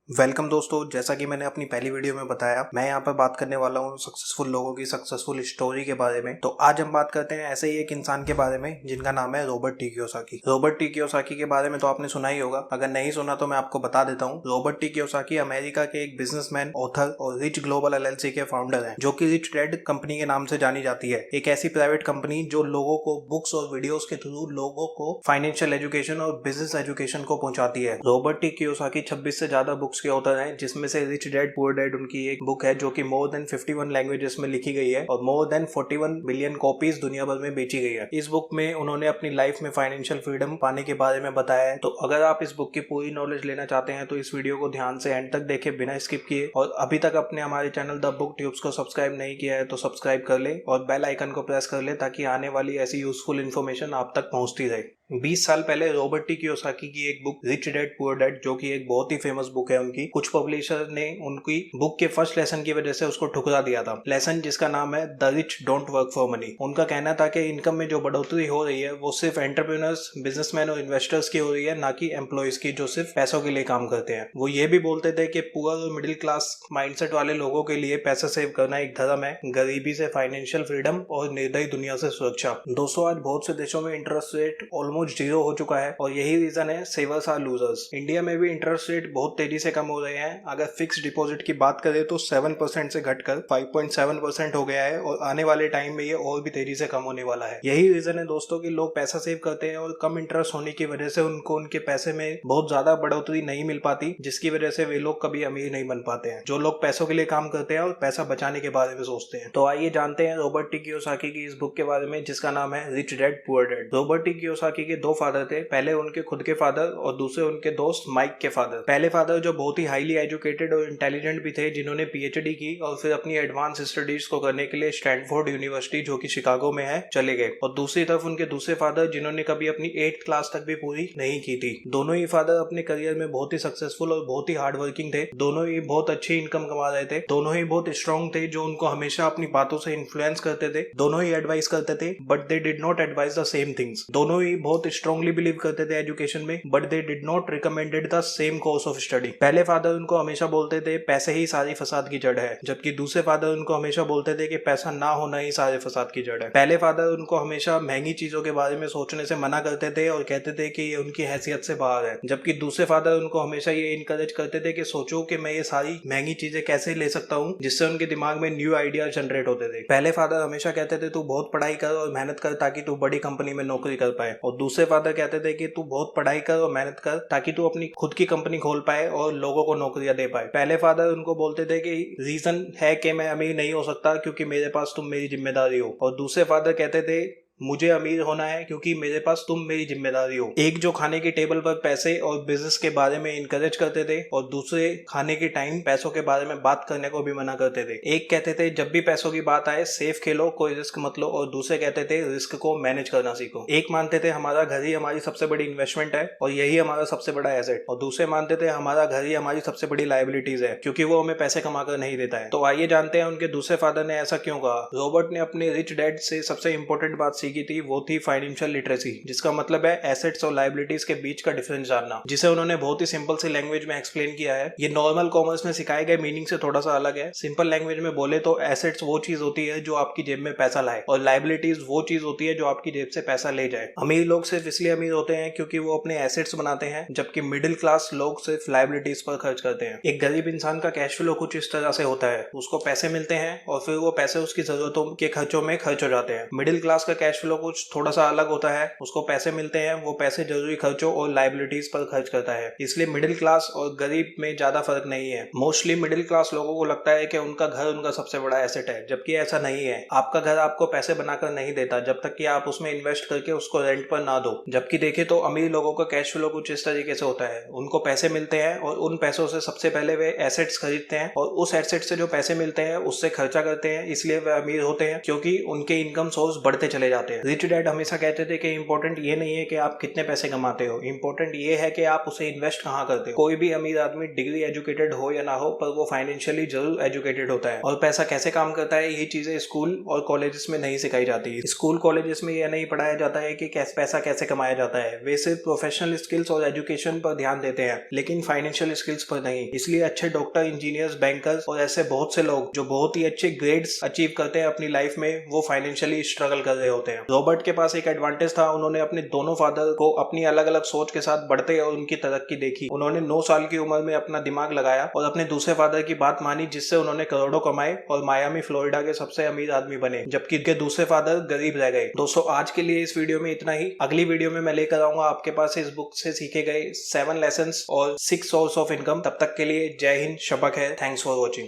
Welcome दोस्तों, जैसा कि मैंने अपनी पहली वीडियो में बताया, मैं यहाँ पर बात करने वाला हूँ सक्सेसफुल लोगों की सक्सेसफुल स्टोरी के बारे में। तो आज हम बात करते हैं ऐसे ही एक इंसान के बारे में जिनका नाम है Robert T Kiyosaki. Robert T Kiyosaki के बारे में तो आपने सुना ही होगा, अगर नहीं सुना तो मैं आपको बता देता हूँ। रॉबर्ट टी कियोसाकी अमेरिका के एक बिजनेसमैन, ऑथर और रिच ग्लोबल एलएलसी के फाउंडर हैं, जो कि रिच डैड कंपनी के नाम से जानी जाती है। एक ऐसी प्राइवेट कंपनी जो लोगों को बुक्स और वीडियोस के थ्रू लोगों को फाइनेंशियल एजुकेशन और बिजनेस एजुकेशन को पहुंचाती है। रॉबर्ट टी कियोसाकी 26 से ज्यादा बुक्स के ऑथर हैं, जिसमें से रिच डैड पुअर डैड उनकी एक बुक है जो कि मोर देन 51 लैंग्वेजेस में लिखी गई है और मोर देन 41 बिलियन कॉपीज दुनिया भर में बेची गई है। इस बुक में उन्होंने अपनी लाइफ में फाइनेंशियल फ्रीडम पाने के बारे में बताया है। तो अगर आप इस बुक की पूरी नॉलेज लेना चाहते हैं तो इस वीडियो को ध्यान से एंड तक देखें बिना स्किप किए, और अभी तक अपने हमारे चैनल द बुक ट्यूब्स को सब्सक्राइब नहीं किया है तो सब्सक्राइब कर ले और बेल आइकन को प्रेस कर ले ताकि आने वाली ऐसी यूजफुल इन्फॉर्मेशन आप तक पहुंचती रहे। 20 साल पहले रॉबर्ट टी कियोसाकी की एक book rich dad poor dad, जो कि एक बहुत ही फेमस बुक है उनकी, कुछ पब्लिशर ने उनकी बुक के फर्स्ट लेसन की वजह से उसको ठुकरा दिया था। लेसन जिसका नाम है the rich don't work for money. उनका कहना था कि इनकम में जो बढ़ोतरी हो रही है वो सिर्फ एंटरप्रेन्योर्स, बिजनेसमैन और इन्वेस्टर्स की हो रही है, ना कि एम्प्लॉयज की जो सिर्फ पैसों के लिए काम करते हैं। वो ये भी बोलते थे कि पुअर और मिडिल क्लास माइंडसेट वाले लोगों के लिए पैसा सेव करना एक धर्म है, गरीबी से फाइनेंशियल फ्रीडम और निर्दयी दुनिया से सुरक्षा। दोस्तों, आज बहुत से देशों में इंटरेस्ट रेट ऑलमोस्ट जीरो हो चुका है और यही रीजन है सेवर्स आर लूजर्स। इंडिया में भी इंटरेस्ट रेट बहुत तेजी से कम हो रहे हैं। अगर फिक्स डिपॉजिट की बात करें तो 7% से घटकर 5.7% हो गया है और आने वाले टाइम में ये और भी तेजी से कम होने वाला है। यही रीजन है दोस्तों कि लोग पैसा सेव करते हैं और कम इंटरेस्ट होने की वजह से उनको उनके पैसे में बहुत ज्यादा बढ़ोतरी नहीं मिल पाती, जिसकी वजह से वे लोग कभी अमीर नहीं बन पाते हैं। जो लोग पैसों के लिए काम करते हैं और पैसा बचाने के बारे में सोचते हैं। तो आइए जानते हैं रॉबर्ट टी कियोसाकी की इस बुक के बारे में जिसका नाम है rich dad poor dad. Robert T Kiyosaki के दो फादर थे, पहले उनके खुद के फादर और दूसरे उनके दोस्त माइक के फादर। पहले फादर जो बहुत ही हाईली एजुकेटेड और इंटेलिजेंट भी थे, जिन्होंने पीएचडी की और फिर अपनी एडवांस स्टडीज को करने के लिए स्टैनफोर्ड यूनिवर्सिटी, जो कि शिकागो में है, चले गए। और दूसरी तरफ उनके दूसरे फादर जिन्होंने कभी अपनी 8th क्लास तक भी पूरी नहीं की थी। दोनों ही फादर अपने करियर में बहुत ही सक्सेसफुल और बहुत ही हार्ड वर्किंग थे। दोनों ही बहुत अच्छी इनकम कमा रहे थे। दोनों ही बहुत स्ट्रांग थे, जो उनको हमेशा अपनी बातों से इन्फ्लुएंस करते थे। दोनों ही एडवाइस करते थे but they did not advice the same things. दोनों ही बहुत स्ट्रांगली बिलीव करते थे एजुकेशन में but they did not recommended the same course of study. पहले फादर उनको हमेशा बोलते थे पैसे ही सारी फसाद की जड़ है, जबकि दूसरे फादर उनको हमेशा बोलते थे कि पैसा ना होना ही सारे फसाद की जड़ है। पहले फादर उनको हमेशा महंगी चीजों के बारे में सोचने से मना करते थे और कहते थे कि ये उनकी हैसियत से बाहर है, जबकि दूसरे फादर उनको हमेशा ये इनकरेज करते थे कि सोचो कि मैं ये सारी महंगी चीजें कैसे ले सकता हूँ, जिससे उनके दिमाग में न्यू आइडिया जनरेट होते थे। पहले फादर हमेशा कहते थे तू बहुत पढ़ाई कर और मेहनत कर ताकि तू बड़ी कंपनी में नौकरी कर पाए, और दूसरे फादर कहते थे कि तू बहुत पढ़ाई कर और मेहनत कर ताकि तू अपनी खुद की कंपनी खोल पाए और लोगों को नौकरियां दे पाए। पहले फादर उनको बोलते थे कि रीजन है कि मैं अमीर नहीं हो सकता क्योंकि मेरे पास तुम मेरी जिम्मेदारी हो, और दूसरे फादर कहते थे मुझे अमीर होना है क्योंकि मेरे पास तुम मेरी जिम्मेदारी हो। एक जो खाने की टेबल पर पैसे और बिजनेस के बारे में इनकरेज करते थे और दूसरे खाने के टाइम पैसों के बारे में बात करने को भी मना करते थे। एक कहते थे जब भी पैसों की बात आए सेफ खेलो, कोई रिस्क मत लो, और दूसरे कहते थे रिस्क को मैनेज करना सीखो। एक मानते थे हमारा घर ही हमारी सबसे बड़ी इन्वेस्टमेंट है और यही हमारा सबसे बड़ा एसेट, और दूसरे मानते थे हमारा घर ही हमारी सबसे बड़ी लायबिलिटीज है क्योंकि वो हमें पैसे कमाकर नहीं देता है। तो आइए जानते हैं उनके दूसरे फादर ने ऐसा क्यों कहा। रॉबर्ट ने अपने रिच डैड से सबसे इंपॉर्टेंट बात सीखी थी, वो थी फाइनेंशियल लिटरेसी, जिसका मतलब है एसेट्स और लायबिलिटीज के बीच का डिफरेंस जानना, जिसे उन्होंने बहुत ही सिंपल सी लैंग्वेज में एक्सप्लेन किया है। ये नॉर्मल कॉमर्स में सिखाए गए मीनिंग से थोड़ा सा अलग है। सिंपल लैंग्वेज में बोले तो एसेट्स वो चीज होती है जो आपकी जेब में पैसा लाए, और लायबिलिटीज वो चीज होती है जो आपकी जेब से पैसा ले जाए। अमीर लोग सिर्फ इसलिए अमीर होते हैं क्योंकि वो अपने एसेट्स बनाते हैं, जबकि मिडिल क्लास लोग सिर्फ लायबिलिटीज पर खर्च करते हैं। एक गरीब इंसान का कैश फ्लो कुछ इस तरह से होता है, उसको पैसे मिलते हैं और फिर वो पैसे उसकी जरूरतों के खर्चों में खर्च हो जाते हैं। मिडिल क्लास का कैश फ्लो कुछ थोड़ा सा अलग होता है, उसको पैसे मिलते हैं, वो पैसे जरूरी खर्चों और लायबिलिटीज पर खर्च करता है। इसलिए मिडिल क्लास और गरीब में ज्यादा फर्क नहीं है। मोस्टली मिडिल क्लास लोगों को लगता है कि उनका घर उनका सबसे बड़ा एसेट है, जबकि ऐसा नहीं है। आपका घर आपको पैसे बनाकर नहीं देता जब तक कि आप उसमें इन्वेस्ट करके उसको रेंट पर ना दो। जबकि देखे तो अमीर लोगों का कैश फ्लो कुछ इस तरीके से होता है, उनको पैसे मिलते हैं और उन पैसों से सबसे पहले वे एसेट्स खरीदते हैं और उस एसेट से जो पैसे मिलते हैं उससे खर्चा करते हैं। इसलिए वे अमीर होते हैं क्योंकि उनके इनकम सोर्स बढ़ते चले जाते जाते हैं। रिच डैड हमेशा कहते थे कि इंपॉर्टेंट ये नहीं है कि आप कितने पैसे कमाते हो, इंपॉर्टेंट ये है कि आप उसे इन्वेस्ट कहाँ करते हो। कोई भी अमीर आदमी डिग्री एजुकेटेड हो या ना हो, पर वो फाइनेंशियली जरूर एजुकेटेड होता है। और पैसा कैसे काम करता है ये चीजें स्कूल और कॉलेजेस में नहीं सिखाई जाती। स्कूल कॉलेजेस में यह नहीं पढ़ाया जाता है कि पैसा कैसे कमाया जाता है। वे सिर्फ प्रोफेशनल स्किल्स और एजुकेशन पर ध्यान देते हैं, लेकिन फाइनेंशियल स्किल्स पर नहीं। इसलिए अच्छे डॉक्टर, इंजीनियर्स, बैंकर्स और ऐसे बहुत से लोग जो बहुत ही अच्छे ग्रेड्स अचीव करते हैं अपनी लाइफ में, वो फाइनेंशियली स्ट्रगल कर रहे होते हैं। रॉबर्ट के पास एक एडवांटेज था, उन्होंने अपने दोनों फादर को अपनी अलग अलग सोच के साथ बढ़ते और उनकी तरक्की देखी। उन्होंने 9 साल की उम्र में अपना दिमाग लगाया और अपने दूसरे फादर की बात मानी, जिससे उन्होंने करोड़ों कमाए और मायामी फ्लोरिडा के सबसे अमीर आदमी बने, जबकि उनके दूसरे फादर गरीब रह गए। दोस्तों, आज के लिए इस वीडियो में इतना ही। अगली वीडियो में मैं लेकर आऊंगा आपके पास इस बुक से सीखे गए 7 लेसन्स और 6 सोर्स ऑफ इनकम। तब तक के लिए जय हिंद, शबक है। Thanks for watching.